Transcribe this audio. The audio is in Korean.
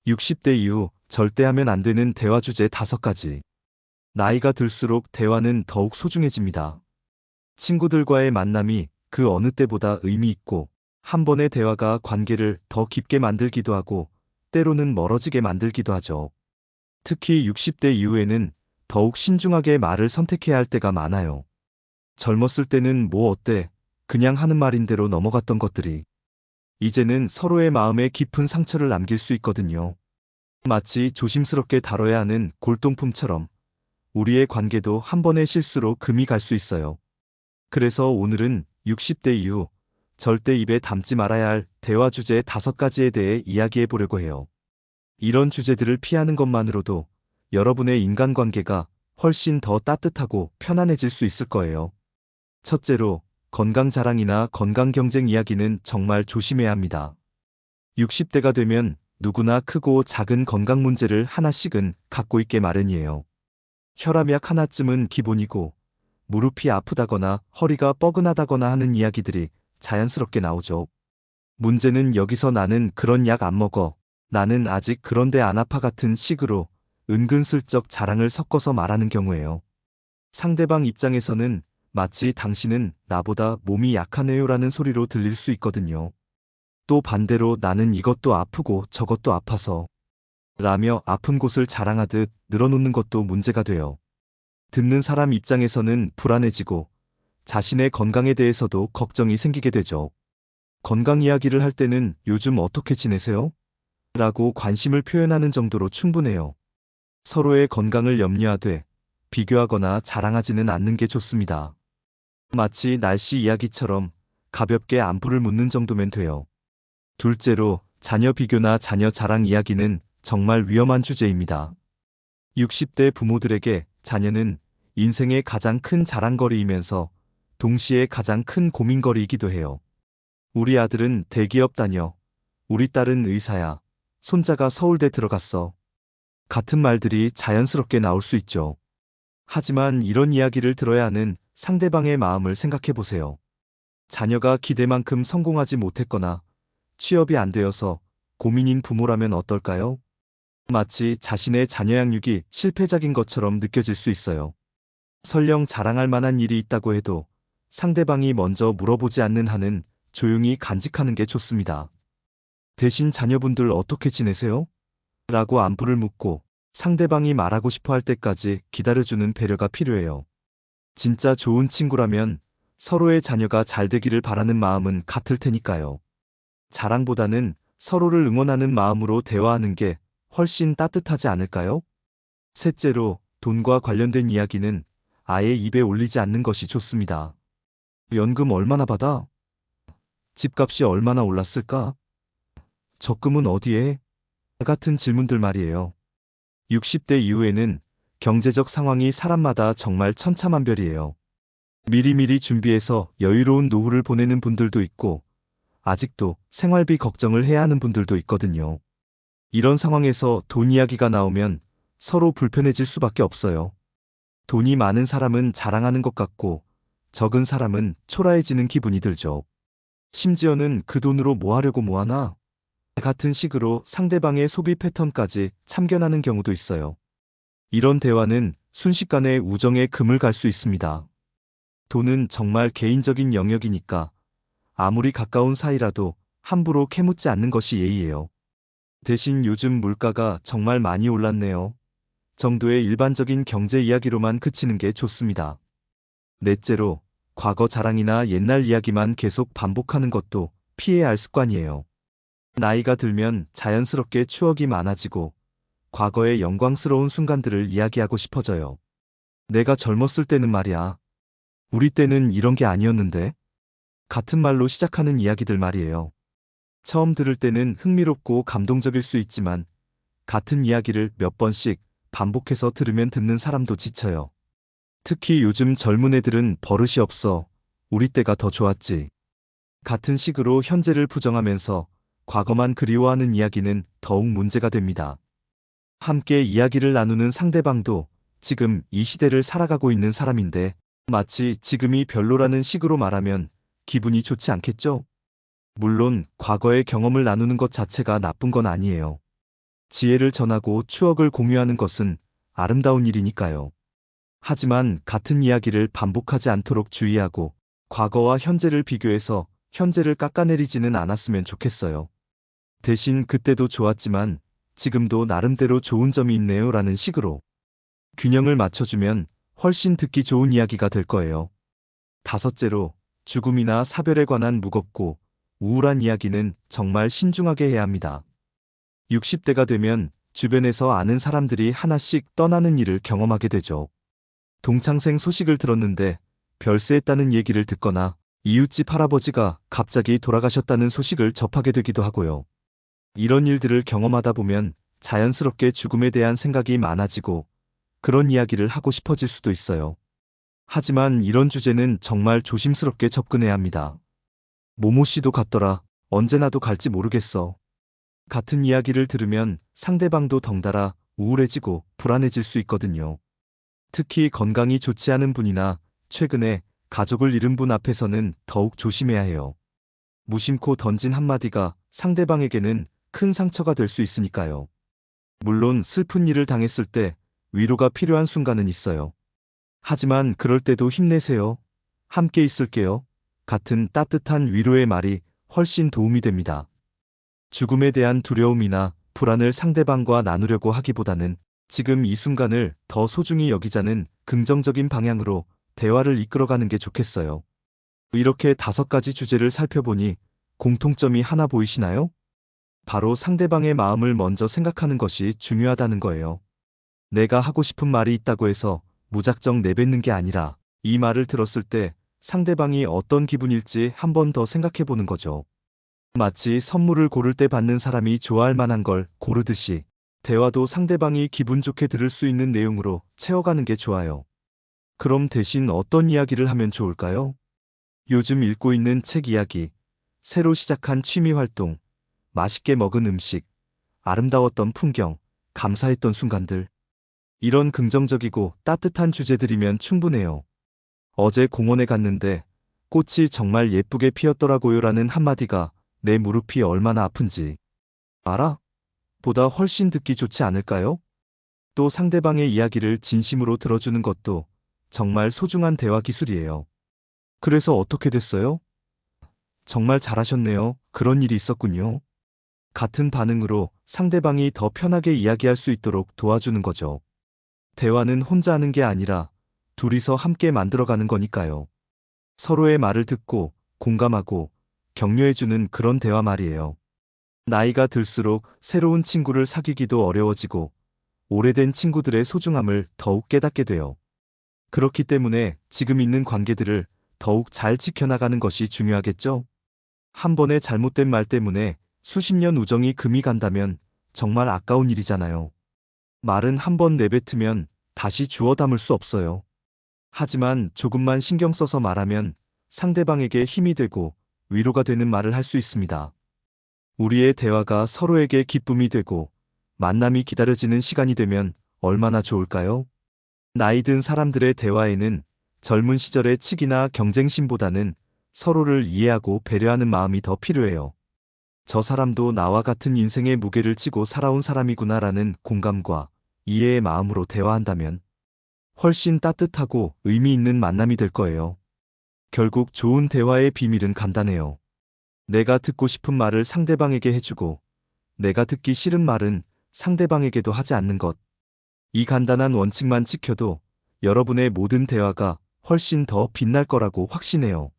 60대 이후 절대 하면 안 되는 대화 주제 5가지. 나이가 들수록 대화는 더욱 소중해집니다. 친구들과의 만남이 그 어느 때보다 의미 있고, 한 번의 대화가 관계를 더 깊게 만들기도 하고, 때로는 멀어지게 만들기도 하죠. 특히 60대 이후에는 더욱 신중하게 말을 선택해야 할 때가 많아요. 젊었을 때는 뭐 어때? 그냥 하는 말인 대로 넘어갔던 것들이 이제는 서로의 마음에 깊은 상처를 남길 수 있거든요. 마치 조심스럽게 다뤄야 하는 골동품처럼 우리의 관계도 한 번의 실수로 금이 갈 수 있어요. 그래서 오늘은 60대 이후 절대 입에 담지 말아야 할 대화 주제 5가지에 대해 이야기해 보려고 해요. 이런 주제들을 피하는 것만으로도 여러분의 인간관계가 훨씬 더 따뜻하고 편안해질 수 있을 거예요. 첫째로, 건강 자랑이나 건강 경쟁 이야기는 정말 조심해야 합니다. 60대가 되면 누구나 크고 작은 건강 문제를 하나씩은 갖고 있게 마련이에요. 혈압약 하나쯤은 기본이고, 무릎이 아프다거나 허리가 뻐근하다거나 하는 이야기들이 자연스럽게 나오죠. 문제는 여기서 나는 그런 약 안 먹어, 나는 아직 그런데 안 아파 같은 식으로 은근슬쩍 자랑을 섞어서 말하는 경우예요. 상대방 입장에서는 마치 당신은 나보다 몸이 약하네요라는 소리로 들릴 수 있거든요. 또 반대로 나는 이것도 아프고 저것도 아파서 라며 아픈 곳을 자랑하듯 늘어놓는 것도 문제가 돼요. 듣는 사람 입장에서는 불안해지고 자신의 건강에 대해서도 걱정이 생기게 되죠. 건강 이야기를 할 때는 요즘 어떻게 지내세요? 라고 관심을 표현하는 정도로 충분해요. 서로의 건강을 염려하되 비교하거나 자랑하지는 않는 게 좋습니다. 마치 날씨 이야기처럼 가볍게 안부를 묻는 정도면 돼요. 둘째로, 자녀 비교나 자녀 자랑 이야기는 정말 위험한 주제입니다. 60대 부모들에게 자녀는 인생의 가장 큰 자랑거리이면서 동시에 가장 큰 고민거리이기도 해요. 우리 아들은 대기업 다녀, 우리 딸은 의사야, 손자가 서울대 들어갔어. 같은 말들이 자연스럽게 나올 수 있죠. 하지만 이런 이야기를 들어야 하는 상대방의 마음을 생각해 보세요. 자녀가 기대만큼 성공하지 못했거나 취업이 안 되어서 고민인 부모라면 어떨까요? 마치 자신의 자녀 양육이 실패작인 것처럼 느껴질 수 있어요. 설령 자랑할 만한 일이 있다고 해도 상대방이 먼저 물어보지 않는 한은 조용히 간직하는 게 좋습니다. 대신 자녀분들 어떻게 지내세요? 라고 안부를 묻고 상대방이 말하고 싶어 할 때까지 기다려주는 배려가 필요해요. 진짜 좋은 친구라면 서로의 자녀가 잘 되기를 바라는 마음은 같을 테니까요. 자랑보다는 서로를 응원하는 마음으로 대화하는 게 훨씬 따뜻하지 않을까요? 셋째로, 돈과 관련된 이야기는 아예 입에 올리지 않는 것이 좋습니다. 연금 얼마나 받아? 집값이 얼마나 올랐을까? 적금은 어디에? 같은 질문들 말이에요. 60대 이후에는 경제적 상황이 사람마다 정말 천차만별이에요. 미리미리 준비해서 여유로운 노후를 보내는 분들도 있고, 아직도 생활비 걱정을 해야 하는 분들도 있거든요. 이런 상황에서 돈 이야기가 나오면 서로 불편해질 수밖에 없어요. 돈이 많은 사람은 자랑하는 것 같고, 적은 사람은 초라해지는 기분이 들죠. 심지어는 그 돈으로 뭐 하려고 뭐 하나? 같은 식으로 상대방의 소비 패턴까지 참견하는 경우도 있어요. 이런 대화는 순식간에 우정의 금을 갈 수 있습니다. 돈은 정말 개인적인 영역이니까 아무리 가까운 사이라도 함부로 캐묻지 않는 것이 예의예요. 대신 요즘 물가가 정말 많이 올랐네요. 정도의 일반적인 경제 이야기로만 그치는 게 좋습니다. 넷째로, 과거 자랑이나 옛날 이야기만 계속 반복하는 것도 피해야 할 습관이에요. 나이가 들면 자연스럽게 추억이 많아지고 과거의 영광스러운 순간들을 이야기하고 싶어져요. 내가 젊었을 때는 말이야. 우리 때는 이런 게 아니었는데. 같은 말로 시작하는 이야기들 말이에요. 처음 들을 때는 흥미롭고 감동적일 수 있지만 같은 이야기를 몇 번씩 반복해서 들으면 듣는 사람도 지쳐요. 특히 요즘 젊은 애들은 버릇이 없어. 우리 때가 더 좋았지. 같은 식으로 현재를 부정하면서 과거만 그리워하는 이야기는 더욱 문제가 됩니다. 함께 이야기를 나누는 상대방도 지금 이 시대를 살아가고 있는 사람인데 마치 지금이 별로라는 식으로 말하면 기분이 좋지 않겠죠? 물론 과거의 경험을 나누는 것 자체가 나쁜 건 아니에요. 지혜를 전하고 추억을 공유하는 것은 아름다운 일이니까요. 하지만 같은 이야기를 반복하지 않도록 주의하고 과거와 현재를 비교해서 현재를 깎아내리지는 않았으면 좋겠어요. 대신 그때도 좋았지만 지금도 나름대로 좋은 점이 있네요 라는 식으로 균형을 맞춰주면 훨씬 듣기 좋은 이야기가 될 거예요. 다섯째로, 죽음이나 사별에 관한 무겁고 우울한 이야기는 정말 신중하게 해야 합니다. 60대가 되면 주변에서 아는 사람들이 하나씩 떠나는 일을 경험하게 되죠. 동창생 소식을 들었는데 별세했다는 얘기를 듣거나 이웃집 할아버지가 갑자기 돌아가셨다는 소식을 접하게 되기도 하고요. 이런 일들을 경험하다 보면 자연스럽게 죽음에 대한 생각이 많아지고 그런 이야기를 하고 싶어질 수도 있어요. 하지만 이런 주제는 정말 조심스럽게 접근해야 합니다. 모모 씨도 갔더라. 언제 나도 갈지 모르겠어. 같은 이야기를 들으면 상대방도 덩달아 우울해지고 불안해질 수 있거든요. 특히 건강이 좋지 않은 분이나 최근에 가족을 잃은 분 앞에서는 더욱 조심해야 해요. 무심코 던진 한마디가 상대방에게는 큰 상처가 될 수 있으니까요. 물론 슬픈 일을 당했을 때 위로가 필요한 순간은 있어요. 하지만 그럴 때도 힘내세요. 함께 있을게요. 같은 따뜻한 위로의 말이 훨씬 도움이 됩니다. 죽음에 대한 두려움이나 불안을 상대방과 나누려고 하기보다는 지금 이 순간을 더 소중히 여기자는 긍정적인 방향으로 대화를 이끌어가는 게 좋겠어요. 이렇게 5가지 주제를 살펴보니 공통점이 하나 보이시나요? 바로 상대방의 마음을 먼저 생각하는 것이 중요하다는 거예요. 내가 하고 싶은 말이 있다고 해서 무작정 내뱉는 게 아니라 이 말을 들었을 때 상대방이 어떤 기분일지 한 번 더 생각해 보는 거죠. 마치 선물을 고를 때 받는 사람이 좋아할 만한 걸 고르듯이 대화도 상대방이 기분 좋게 들을 수 있는 내용으로 채워가는 게 좋아요. 그럼 대신 어떤 이야기를 하면 좋을까요? 요즘 읽고 있는 책 이야기, 새로 시작한 취미 활동, 맛있게 먹은 음식, 아름다웠던 풍경, 감사했던 순간들. 이런 긍정적이고 따뜻한 주제들이면 충분해요. 어제 공원에 갔는데 꽃이 정말 예쁘게 피었더라고요 라는 한마디가 내 무릎이 얼마나 아픈지 알아? 보다 훨씬 듣기 좋지 않을까요? 또 상대방의 이야기를 진심으로 들어주는 것도 정말 소중한 대화 기술이에요. 그래서 어떻게 됐어요? 정말 잘하셨네요. 그런 일이 있었군요. 같은 반응으로 상대방이 더 편하게 이야기할 수 있도록 도와주는 거죠. 대화는 혼자 하는 게 아니라 둘이서 함께 만들어가는 거니까요. 서로의 말을 듣고 공감하고 격려해주는 그런 대화 말이에요. 나이가 들수록 새로운 친구를 사귀기도 어려워지고 오래된 친구들의 소중함을 더욱 깨닫게 돼요. 그렇기 때문에 지금 있는 관계들을 더욱 잘 지켜나가는 것이 중요하겠죠? 한 번의 잘못된 말 때문에 수십 년 우정이 금이 간다면 정말 아까운 일이잖아요. 말은 한 번 내뱉으면 다시 주워 담을 수 없어요. 하지만 조금만 신경 써서 말하면 상대방에게 힘이 되고 위로가 되는 말을 할 수 있습니다. 우리의 대화가 서로에게 기쁨이 되고 만남이 기다려지는 시간이 되면 얼마나 좋을까요? 나이 든 사람들의 대화에는 젊은 시절의 치기나 경쟁심보다는 서로를 이해하고 배려하는 마음이 더 필요해요. 저 사람도 나와 같은 인생의 무게를 지고 살아온 사람이구나라는 공감과 이해의 마음으로 대화한다면 훨씬 따뜻하고 의미 있는 만남이 될 거예요. 결국 좋은 대화의 비밀은 간단해요. 내가 듣고 싶은 말을 상대방에게 해주고 내가 듣기 싫은 말은 상대방에게도 하지 않는 것. 이 간단한 원칙만 지켜도 여러분의 모든 대화가 훨씬 더 빛날 거라고 확신해요.